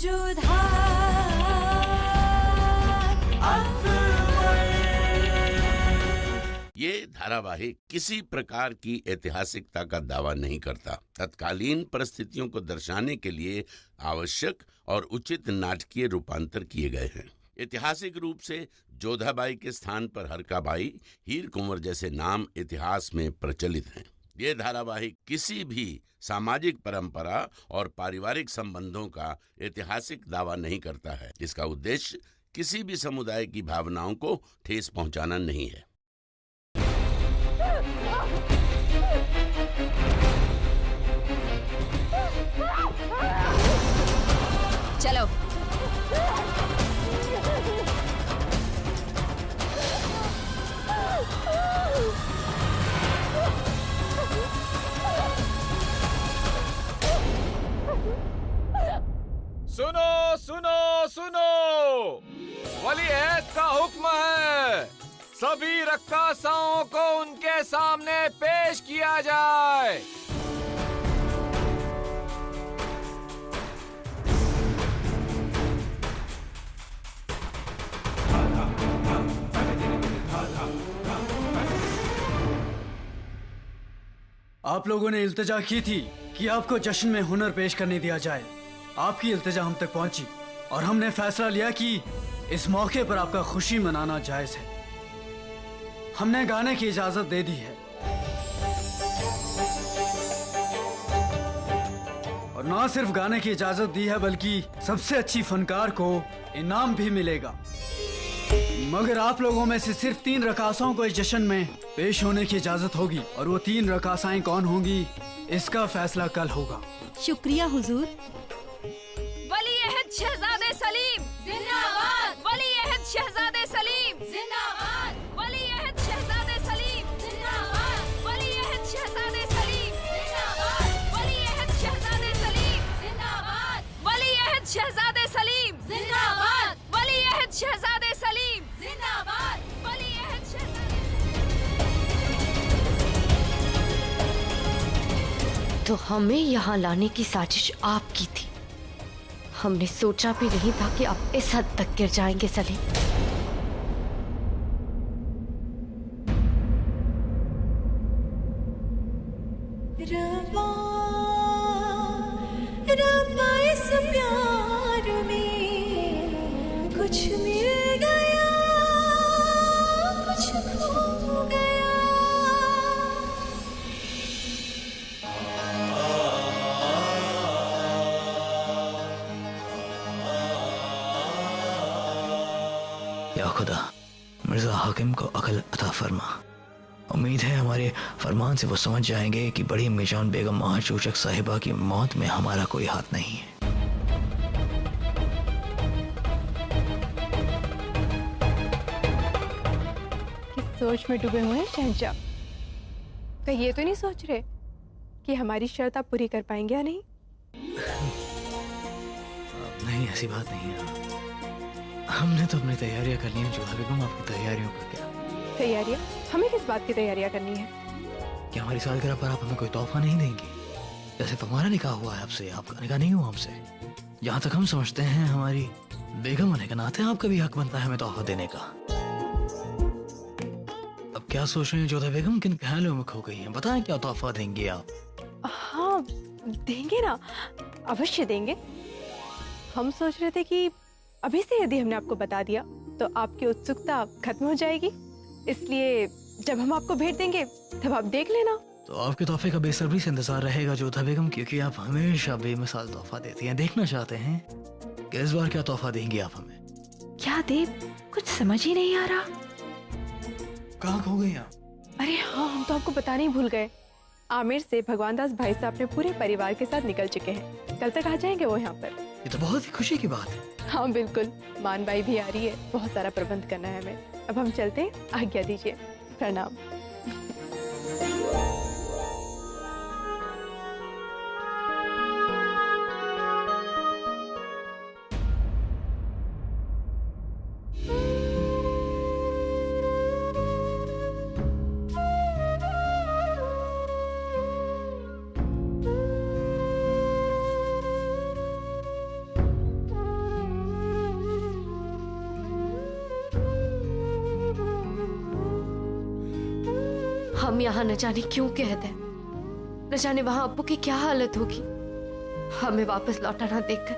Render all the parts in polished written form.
ये धारावाहिक किसी प्रकार की ऐतिहासिकता का दावा नहीं करता। तत्कालीन परिस्थितियों को दर्शाने के लिए आवश्यक और उचित नाटकीय रूपांतर किए गए हैं। ऐतिहासिक रूप से जोधाबाई के स्थान पर हरकाबाई, हीर कुंवर जैसे नाम इतिहास में प्रचलित हैं। ये धारावाहिक किसी भी सामाजिक परंपरा और पारिवारिक संबंधों का ऐतिहासिक दावा नहीं करता है। इसका उद्देश्य किसी भी समुदाय की भावनाओं को ठेस पहुंचाना नहीं है। चलो। सुनो सुनो सुनो, वली अहद का हुक्म है, सभी रक्कासाओं को उनके सामने पेश किया जाए। आप लोगों ने इल्तिजा की थी कि आपको जश्न में हुनर पेश करने दिया जाए। आपकी इल्तिजा हम तक पहुंची और हमने फैसला लिया कि इस मौके पर आपका खुशी मनाना जायज है। हमने गाने की इजाजत दे दी है और ना सिर्फ गाने की इजाजत दी है बल्कि सबसे अच्छी फनकार को इनाम भी मिलेगा। मगर आप लोगों में से सिर्फ 3 रकासाओं को इस जश्न में पेश होने की इजाजत होगी और वो 3 रकासाएं कौन होंगी इसका फैसला कल होगा। शुक्रिया हुजूर। वली अहद शहजादे सलीम जिंदाबाद। वली अहद शहजादे सलीम जिंदाबाद। वली अहद शहजादे सलीम जिंदाबाद। वली अहद शहजादे सलीम जिंदाबाद। वली अहद शहजादे सलीम जिंदाबाद। वली अहद शहजादे सलीम जिंदाबाद। वली अहद शहजादे सलीम जिंदाबाद। वली अहद शहजादे। तो हमें यहाँ लाने की साजिश आपकी थी। हमने सोचा भी नहीं था कि आप इस हद तक गिर जाएंगे सलीम। रब्बा रब्बा इस प्यार में कुछ मिल गया, कुछ खो गया। या खुदा, मिर्जा हाकिम को अकल अता फरमा। उम्मीद है हमारे फरमान से वो समझ जाएंगे कि बड़ी मिजान बेगम महाचूचक साहिबा की मौत में हमारा कोई हाथ नहीं है। किस सोच में डूबे हुए हैं शहंशाह? कहीं ये तो नहीं सोच रहे कि हमारी शर्त आप पूरी कर पाएंगे या नहीं? नहीं, ऐसी बात नहीं है। हमने तो अपनी तैयारियां करनी है। जोधा बेगम, आपकी तैयारियों का क्या? तैयारियां? हमें किस बात की तैयारियां करनी है? क्या हमारी सालगिरह पर आप हमें कोई तोहफा नहीं देंगी? जैसे तुम्हारा निकाह हुआ है आपसे, आपका निकाह नहीं हुआ हमसे। जहाँ तक हम समझते हैं, हमारी बेगम होने के नाते आपका भी हक बनता है हमें तोहफा देने का। अब क्या सोच रहे हैं जोधा बेगम? किन ख्यालों में खो गई हैं? बताएं, क्या तोहफा देंगे आप? हाँ, देंगे ना, अवश्य देंगे। हम सोच रहे थे कि अभी से यदि हमने आपको बता दिया तो आपकी उत्सुकता खत्म हो जाएगी, इसलिए जब हम आपको भेंट देंगे तब आप देख लेना। तो आपके तोहफे का बेसब्री से इंतजार रहेगा जोधा बेगम, क्योंकि आप हमेशा बेमिसाल तोहफा देती हैं। देखना चाहते हैं कि इस बार क्या तोहफा देंगी आप हमें? क्या दे, कुछ समझ ही नहीं आ रहा। कहाँ खो गई आप? अरे हाँ, हम तो आपको बताने ही भूल गए। आमिर से भगवान दास भाई साहब अपने पूरे परिवार के साथ निकल चुके हैं। कल तक आ जाएंगे वो यहाँ पर। ये तो बहुत ही खुशी की बात है। हाँ बिल्कुल, मान बाई भी आ रही है। बहुत सारा प्रबंध करना है हमें। अब हम चलते हैं, आज्ञा दीजिए। प्रणाम। हम यहाँ न जाने क्यों कहते हैं, न जाने वहां अब्बू की क्या हालत होगी। हमें वापस लौटा ना देखकर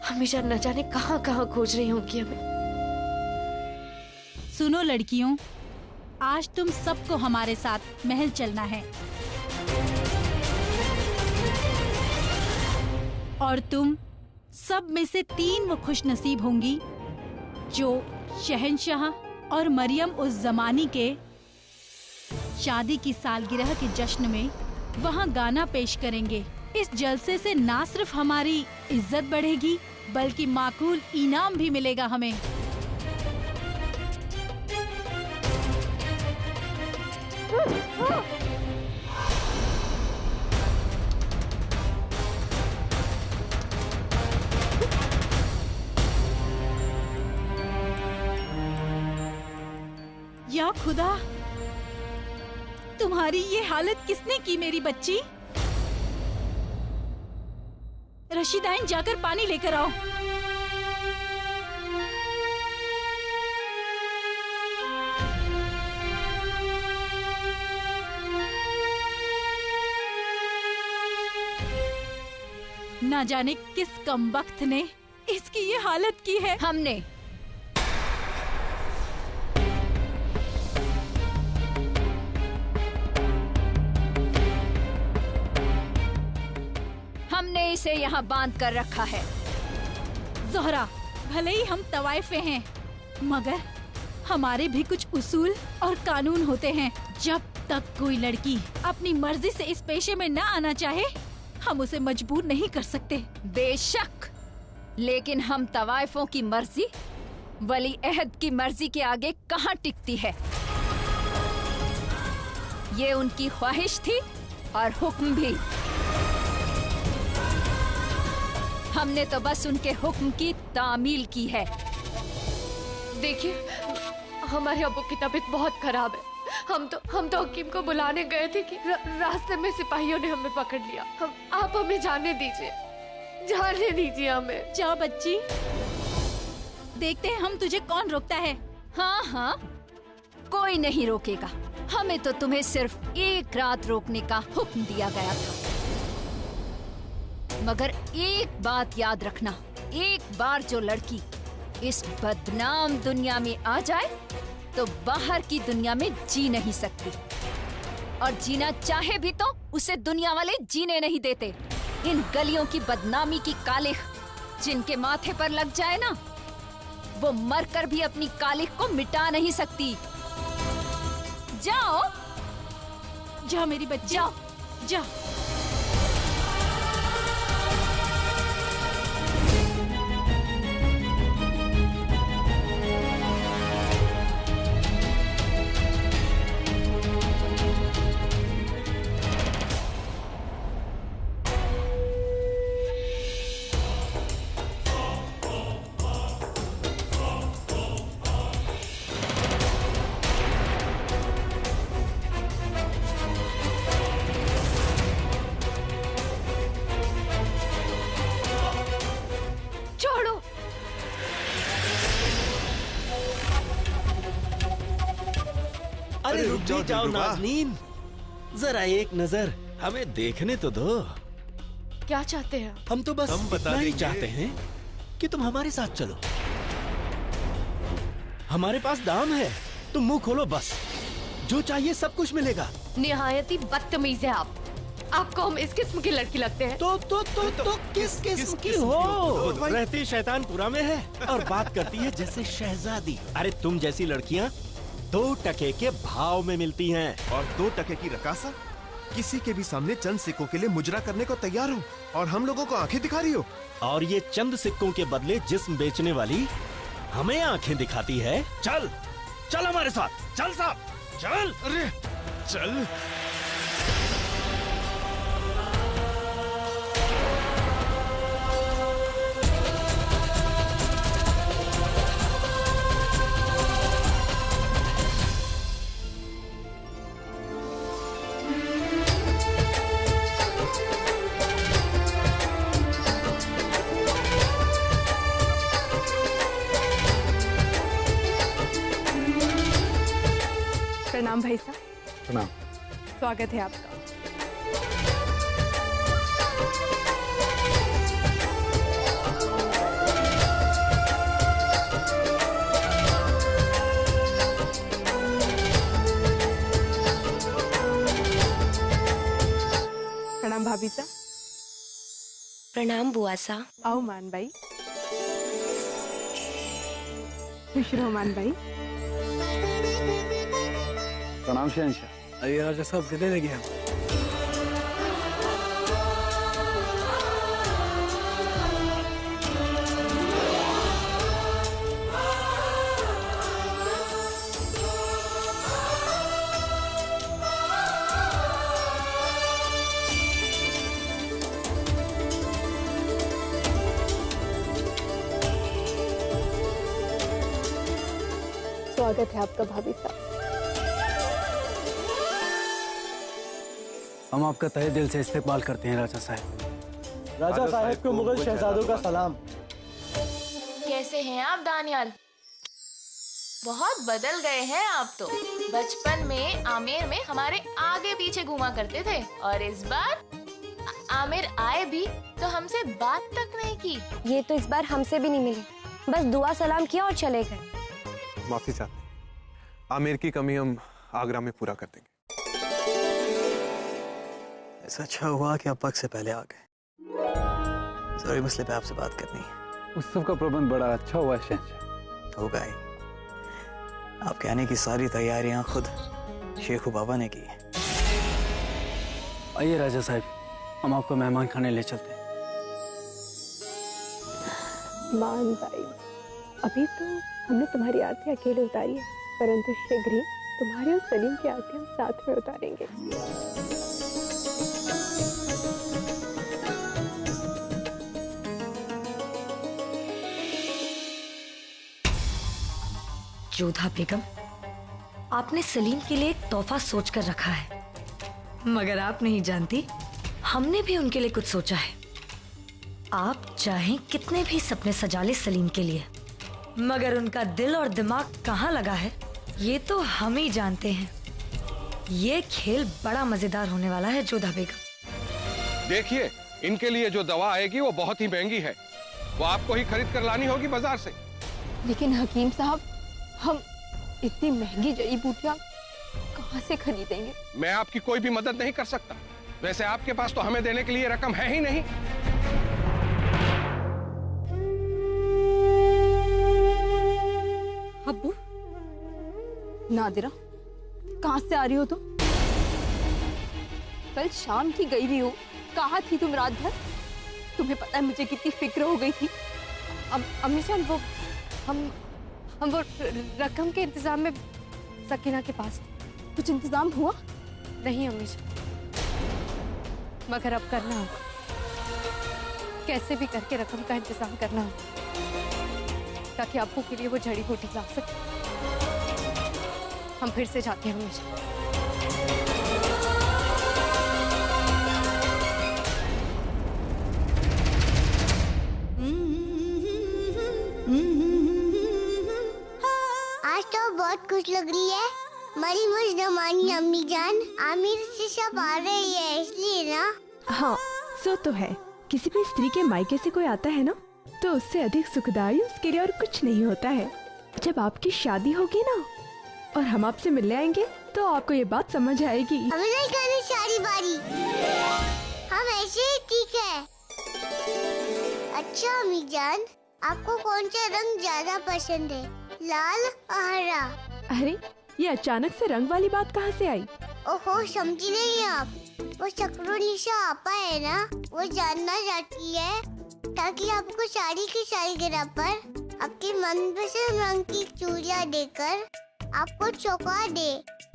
हमेशा न जाने कहाँ कहाँ खोज रही होंगी हमें। सुनो लड़कियों, आज तुम सबको हमारे साथ महल चलना है और तुम सब में से 3 वो खुशनसीब होंगी जो शहंशाह और मरियम उस जमानी के शादी की सालगिरह के जश्न में वहाँ गाना पेश करेंगे। इस जलसे से ना सिर्फ हमारी इज्जत बढ़ेगी बल्कि माकूल इनाम भी मिलेगा हमें। या खुदा, तुम्हारी ये हालत किसने की मेरी बच्ची? रशीदाइन, जाकर पानी लेकर आओ। ना जाने किस कमबख्त ने इसकी ये हालत की है। हमने इसे यहाँ बांध कर रखा है। ज़ोहरा, भले ही हम तवाइफे हैं मगर हमारे भी कुछ उसूल और कानून होते हैं। जब तक कोई लड़की अपनी मर्जी से इस पेशे में न आना चाहे हम उसे मजबूर नहीं कर सकते। बेशक, लेकिन हम तवाइफों की मर्जी वली अहद की मर्जी के आगे कहाँ टिकती है। ये उनकी ख्वाहिश थी और हुक्म भी। हमने तो बस उनके हुक्म की तामील की है। देखिए, हमारे अब्बू की तबीयत बहुत खराब है। हम तो हकीम को बुलाने गए थे कि रास्ते में सिपाहियों ने हमें पकड़ लिया। आप हमें जाने दीजिए हमें। जाओ बच्ची, देखते हैं हम तुझे कौन रोकता है। हाँ हाँ, कोई नहीं रोकेगा। हमें तो तुम्हें सिर्फ एक रात रोकने का हुक्म दिया गया था। मगर एक बात याद रखना, एक बार जो लड़की इस बदनाम दुनिया में आ जाए तो बाहर की दुनिया में जी नहीं सकती, और जीना चाहे भी तो उसे दुनिया वाले जीने नहीं देते। इन गलियों की बदनामी की कालिख जिनके माथे पर लग जाए ना, वो मरकर भी अपनी कालिख को मिटा नहीं सकती। जाओ जाओ मेरी बच्ची, जाओ जाओ। जाओ नाज़नीन, जरा एक नजर हमें देखने तो दो। क्या चाहते हैं? हम तो बस इतना ही चाहते हैं कि तुम हमारे साथ चलो। हमारे पास दाम है, तुम मुंह खोलो बस, जो चाहिए सब कुछ मिलेगा। निहायत ही बदतमीज है आप। आपको हम इस किस्म की लड़की लगते हैं? तो किस किस्म की हो? रहती शैतानपुरा में है और बात करती है जैसे शहजादी। अरे तुम जैसी लड़कियाँ 2 टके के भाव में मिलती हैं। और 2 टके की रकासा किसी के भी सामने चंद सिक्कों के लिए मुजरा करने को तैयार हो, और हम लोगों को आंखें दिखा रही हो। और ये चंद सिक्कों के बदले जिस्म बेचने वाली हमें आंखें दिखाती है। चल चल हमारे साथ, चल साहब चल। अरे चल। प्रणाम भाई साहब। प्रणाम। स्वागत है आपका। प्रणाम भाभी सा। प्रणाम बुआ सा। आओ मान भाई। खुश रहो मान भाई। प्रणाम शहंशाह। अरे राजा साहब गले लगे हम। स्वागत है आपका भाभी साहब। हम आपका तहे दिल से इस्तेकबाल करते हैं राजा साहब। राजा साहब को मुगल शहजादों का सलाम। कैसे हैं आप दानियाल? बहुत बदल गए हैं आप तो। बचपन में आमिर में हमारे आगे पीछे घूमा करते थे और इस बार आमिर आए भी तो हमसे बात तक नहीं की। ये तो इस बार हमसे भी नहीं मिले, बस दुआ सलाम किया और चले गए। माफी चाहते हैं, आमिर की कमी हम आगरा में पूरा कर देंगे। ऐसा अच्छा हुआ कि आप वक्त से पहले आ गए। जरूरी मसले पे आपसे बात करनी है। उत्सव का प्रबंध बड़ा अच्छा हुआ शहंशाह। होगा ही। आपके आने की सारी तैयारियां खुद शेखू बाबा ने की है। आइए राजा साहब, हम आपको मेहमान खाने ले चलते हैं। मान भाई, अभी तो हमने तुम्हारी आरती अकेले उतारी है, परंतु शीघ्र ही तुम्हारे और सलीम की आरती हम साथ में उतारेंगे। जोधा बेगम, आपने सलीम के लिए एक तोहफा सोच कर रखा है, मगर आप नहीं जानती हमने भी उनके लिए कुछ सोचा है। आप चाहें कितने भी सपने सजा ले सलीम के लिए, मगर उनका दिल और दिमाग कहाँ लगा है ये तो हम ही जानते हैं। ये खेल बड़ा मजेदार होने वाला है जोधा बेगम। देखिए, इनके लिए जो दवा आएगी वो बहुत ही महंगी है, वो आपको ही खरीद कर लानी होगी बाजार से। लेकिन हकीम साहब, हम इतनी महंगी जड़ी बूटियां कहाँ से खरीदेंगे? मैं आपकी कोई भी मदद नहीं कर सकता। वैसे आपके पास तो हमें देने के लिए रकम है ही नहीं। अब्बू, नादिरा, कहाँ से आ रही हो तुम? कल शाम की गई हुई हो, कहाँ थी तुम रात भर? तुम्हें पता है मुझे कितनी फिक्र हो गई थी। अम्मी जान, वो हम वो रकम के इंतजाम में सकीना के पास कुछ इंतजाम हुआ? नहीं अम्मी जान, मगर अब करना होगा, कैसे भी करके रकम का इंतजाम करना होगा ताकि अब्बू के लिए वो जड़ी बूटी ला सके। हम फिर से जाते हैं अम्मी जान। आज तो बहुत खुश लग रही है। मरी मुझ जमानी अम्मी जान, आमिर से सब आ रही है इसलिए ना। हाँ, सो तो है। किसी भी स्त्री के मायके से कोई आता है ना, तो उससे अधिक सुखदाई उसके लिए और कुछ नहीं होता है। जब आपकी शादी होगी ना और हम आपसे मिलने आएंगे तो आपको ये बात समझ आएगी। हमें नहीं करनी सारी बारी, हम ऐसे ही ठीक है। अच्छा अम्मी जान, आपको कौन सा रंग ज्यादा पसंद है, लाल और हरा? अरे, ये अचानक से रंग वाली बात कहाँ से आई? ओहो, समझी नहीं आप। वो शक्रुनिशा आपा है ना, वो जानना चाहती है ताकि आपको साड़ी की सालगिरह पर आपके मनपसंद रंग की चूड़ियाँ देकर आपको चौंका दे।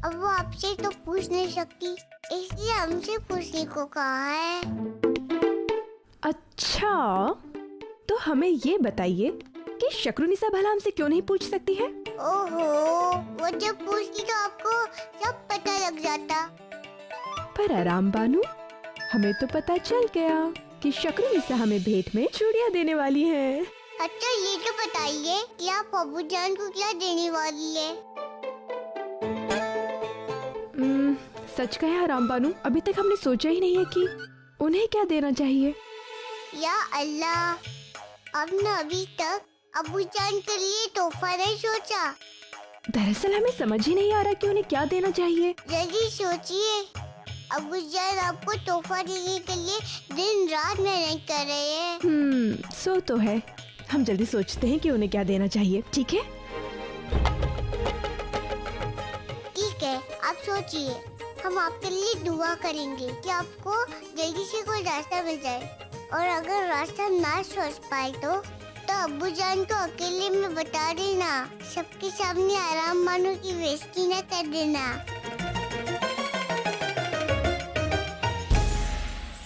अब वो आपसे तो पूछ नहीं सकती, इसलिए हमसे पूछने को कहा है। अच्छा, तो हमें ये बताइए कि शक्रुनिसा भला हमसे क्यों नहीं पूछ सकती है? ओहो, वो जब पूछती तो आपको सब पता लग जाता। पर आराम बानू, हमें तो पता चल गया कि शक्रुनिसा हमें भेंट में चूड़ियाँ देने वाली है। अच्छा, ये तो बताइए कि आप अबू जान को क्या देने वाली है? सच कहे हराम बानू, अभी तक हमने सोचा ही नहीं है कि उन्हें क्या देना चाहिए। या अल्लाह, हमने अभी तक अबूजान के लिए तोहफा नहीं सोचा। दरअसल हमें समझ ही नहीं आ रहा कि उन्हें क्या देना चाहिए। जल्दी सोचिए, अबूजान आपको तोहफा देने के लिए दिन रात मेहनत कर रहे हैं। सो तो है, हम जल्दी सोचते हैं कि उन्हें क्या देना चाहिए। ठीक है ठीक है, आप सोचिए, हम आपके लिए दुआ करेंगे कि आपको जल्दी से कोई रास्ता मिल जाए, और अगर रास्ता ना सोच पाए तो अब्बूजान को अकेले में बता देना, सबके सामने आराम बानू की बेइज्जती न कर देना।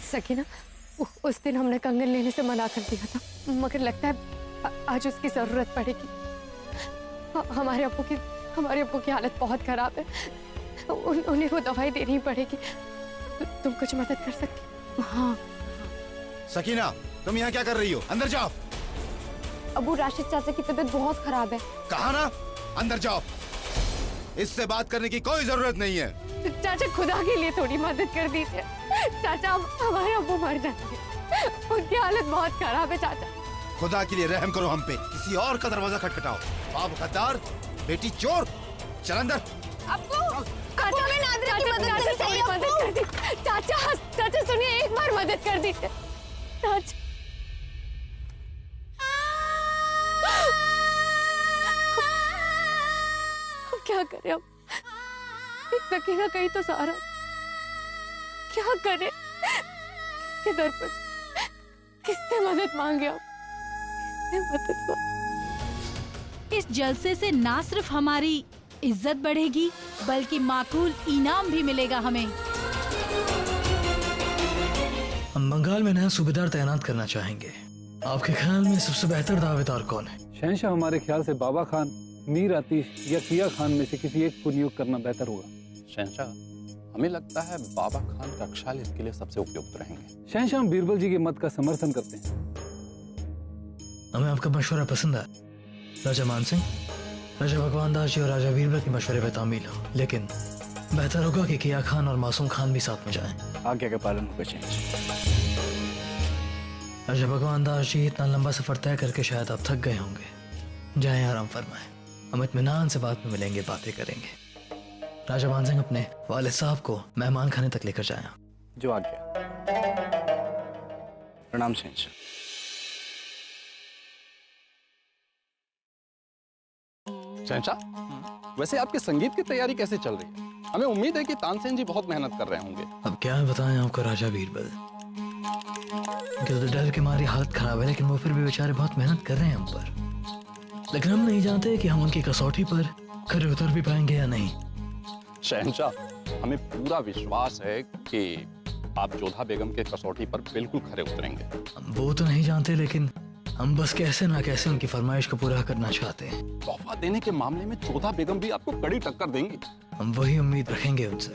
सकीना, उस दिन हमने कंगन लेने से मना कर दिया था, मगर लगता है आज उसकी जरूरत पड़ेगी। हमारे अब्बू की हालत बहुत खराब है, उन्हें वो दवाई देनी पड़ेगी। तुम कुछ मदद कर सकती? हाँ। सकीना, तुम यहाँ क्या कर रही हो? अंदर जाओ। अबू राशिद चाचा की तबीयत बहुत खराब है। कहा ना, अंदर जाओ। इससे बात करने की कोई जरूरत नहीं है। चाचा, खुदा के लिए थोड़ी मदद कर दीजिए। चाचा, हमारे अब्बू मर जाएंगे, उनकी हालत बहुत खराब है। चाचा, खुदा के लिए रहम करो हम पे। किसी और का दरवाजा खटखटाओ। बाप गद्दार, बेटी चोर, चल अंदर। चाचा सुनिए, एक बार मदद कर दीजिए। चाचा, क्या करें अब? सकीना कहीं तो सहारा, क्या करें? किसके दर पर, किससे मदद मांगे अब? किससे मदद मांगे? इस जलसे से ना सिर्फ हमारी इज्जत बढ़ेगी बल्कि माकूल इनाम भी मिलेगा हमें। हम बंगाल में नया सूबेदार तैनात करना चाहेंगे। आपके ख्याल में सबसे बेहतर दावेदार कौन है? शहंशाह, हमारे ख्याल से बाबा खान, मीर आतिश या किया खान में से किसी एक को नियुक्त करना बेहतर होगा। शहंशाह, हमें लगता है बाबा खान रक्षाल इसके लिए सबसे उपयुक्त रहेंगे। शहंशाह, हम बीरबल जी के मत का समर्थन करते हैं। हमें आपका मशवरा पसंद आया। राजा मानसिंह, राजा भगवान दास जी और राजा बीरबल के मशवरे में तामील हो, लेकिन बेहतर होगा कि किया खान और मासूम खान भी साथ में जाएं। आज्ञा का पालन होगा शहंशाह। राजा भगवान दास जी, इतना लंबा सफर तय करके शायद आप थक गए होंगे। जाएं, आराम फरमाएं। हम इत्मीनान से बाद में मिलेंगे, बातें करेंगे। राजा मानसिंह, अपने वालिद साहब को मेहमान खाने तक लेकर जाएं। जो आज्ञा। प्रणाम शहंशाह। शहंशाह, वैसे आपके संगीत की तैयारी कैसे चल रही है? हमें उम्मीद है कि तानसेन जी बहुत मेहनत कर रहे होंगे। अब क्या बताएं आपको राजा बीरबल, तो डर के मारी हालत खराब है, लेकिन वो फिर भी बेचारे बहुत मेहनत कर रहे हैं हम पर। लेकिन हम नहीं जानते कि हम उनकी कसौटी पर खरे उतर भी पाएंगे या नहीं। शहंशाह, हमें पूरा विश्वास है कि आप जोधा बेगम के कसौटी पर बिल्कुल खरे उतरेंगे। वो तो नहीं जानते, लेकिन हम बस कैसे ना कैसे उनकी फरमाइश को पूरा करना चाहते हैं। तोहफा देने के मामले में जोधा बेगम भी आपको कड़ी टक्कर देंगी। हम वही उम्मीद रखेंगे उनसे,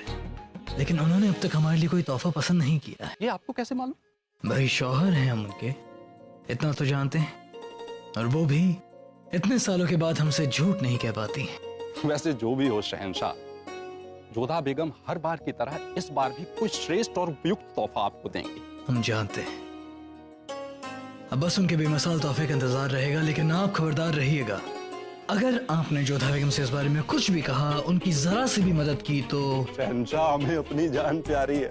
लेकिन उन्होंने अब तक हमारे लिए कोई तोहफा पसंद नहीं किया है। ये आपको कैसे मालूम? भाई शौहर हैं हम उनके, इतना तो जानते हैं, और वो भी इतने सालों के बाद हमसे झूठ नहीं कह पाती। वैसे जो भी हो शहंशाह, जोधा बेगम हर बार की तरह इस बार भी कोई श्रेष्ठ और उपयुक्त तोहफा आपको देंगी। हम जानते हैं। अब बस उनके बेमिसाल तोहफे का इंतजार रहेगा, लेकिन आप खबरदार रहिएगा। अगर आपने जोधा बेगम से इस बारे में कुछ भी कहा, उनकी जरा सी भी मदद की तो शहंशाह, हमें अपनी जान प्यारी है।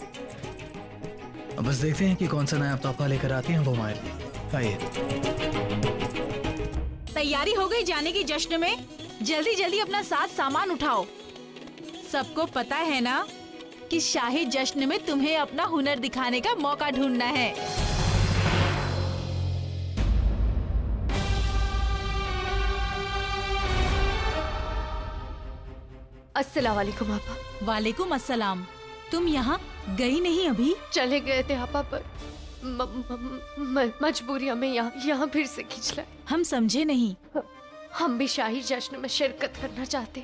अब बस देखते हैं कि कौन सा नया तोहफा लेकर आती हैं वो हमारे लिए। आइए। तैयारी हो गई जाने की जश्न में? जल्दी जल्दी अपना साथ सामान उठाओ। सबको पता है ना कि शाही जश्न में तुम्हें अपना हुनर दिखाने का मौका ढूंढना है। अस्सलाम वालेकुम आपा। वालेकुम अस्सलाम। तुम यहाँ गई नहीं अभी? चले गए थे आपा, पर मजबूरी हमें यहाँ फिर से खींच लाए। हम समझे नहीं। हम भी शाही जश्न में शिरकत करना चाहते।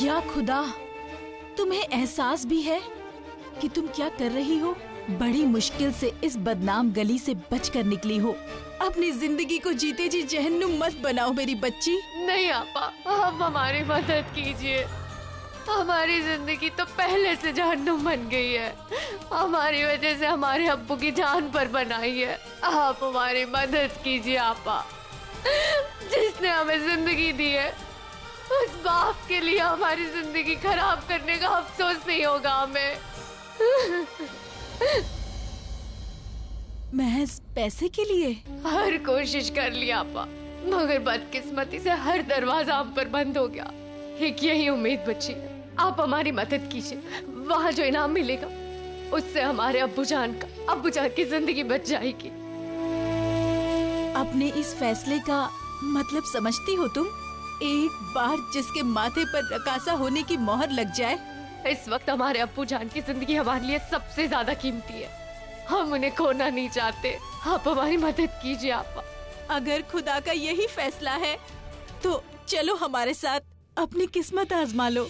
या खुदा, तुम्हें एहसास भी है कि तुम क्या कर रही हो? बड़ी मुश्किल से इस बदनाम गली से बचकर निकली हो। अपनी जिंदगी को जीते जी जहन्नुम मत बनाओ मेरी बच्ची। नहीं आपा, आप हमारी मदद कीजिए। हमारी जिंदगी तो पहले से जहन्नुम बन गई है। हमारी वजह से हमारे अब्बू की जान पर बनाई है। आप हमारी मदद कीजिए आपा। जिसने हमें जिंदगी दी है उस बाप के लिए हमारी जिंदगी खराब करने का अफसोस नहीं होगा हमें। महज पैसे के लिए? हर कोशिश कर ली आपा, मगर बदकिस्मती से हर दरवाजा हम पर बंद हो गया। एक यही उम्मीद बची है, आप हमारी मदद कीजिए। वहाँ जो इनाम मिलेगा उससे हमारे अब्बू जान की जिंदगी बच जाएगी। अपने इस फैसले का मतलब समझती हो तुम? एक बार जिसके माथे पर रकासा होने की मोहर लग जाए। इस वक्त हमारे अब्बू जान की जिंदगी हमारे लिए सबसे ज्यादा कीमती है। हम उन्हें खोना नहीं चाहते। आप हमारी मदद कीजिए आपा। अगर खुदा का यही फैसला है तो चलो हमारे साथ अपनी किस्मत आजमा लो।